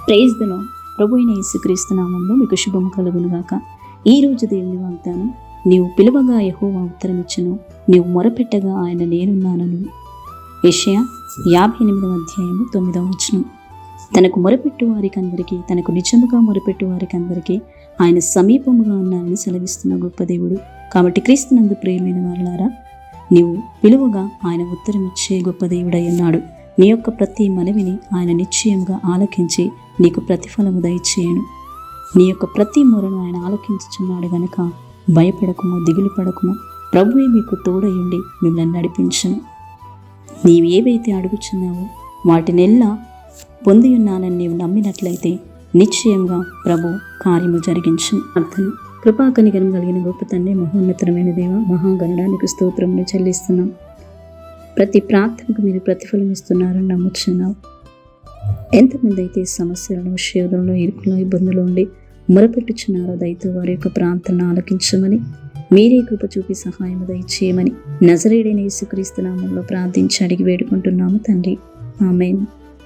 Praise the lord. ప్రభు అయిన యేసుక్రీస్తు నామములో మీకు శుభం కలుగునుగాక. ఈ రోజు దేవుని వాగ్దానం, నీవు పిలువగా యెహోవా ఉత్తరమిచ్చును, నీవు మొరపెట్టగా ఆయన నేనున్నానను. యెషయా 58వ అధ్యాయము 9వ వచనం. తనకు మొరపెట్టు వారికందరికీ, తనకు నిజముగా మొరపెట్టు వారికందరికీ ఆయన సమీపముగా ఉన్నారని సెలవిస్తున్న గొప్ప దేవుడు. కాబట్టి క్రీస్తునందు ప్రియమైన వారులారా, నీవు పిలువగా ఆయన ఉత్తరమిచ్చే గొప్ప దేవుడై ఉన్నాడు. నీ యొక్క ప్రతి మనవిని ఆయన నిశ్చయంగా ఆలకించి నీకు ప్రతిఫలము దయచేయను. నీ యొక్క ప్రతి మొరను ఆయన ఆలకించుచున్నాడు గనుక భయపడకుము, దిగులు పడకుము. ప్రభువే మీకు తోడయుండి మిమ్మల్ని నడిపించును. నీవు ఏవైతే అడుగుచున్నావో వాటినెల్లా పొంది ఉన్నానని నీవు నమ్మినట్లయితే నిశ్చయంగా ప్రభు కార్యము జరిగించును. అర్థం. కృపాకనికరం కలిగిన గొప్ప తండ్రి, మహోన్నతమైన దేవ, మహాగణడానికి స్తోత్రములు చెల్లిస్తున్నాం. ప్రతి ప్రార్థనకు మీరు ప్రతిఫలం ఇస్తున్నారని నమ్ముచున్నావు. ఎంతమంది అయితే సమస్యలను, శోధనలో, ఇరుకులో, ఇబ్బందులు ఉండి మొరపెట్టుచున్నారో దయతో వారి యొక్క ప్రార్థనను ఆలకించమని, మీరే కృప చూపి సహాయం దయచేయమని నజరేయుడైన యేసుక్రీస్తు నామములో ప్రార్థించి అడిగి వేడుకుంటున్నాము తండ్రి. ఆమేన్.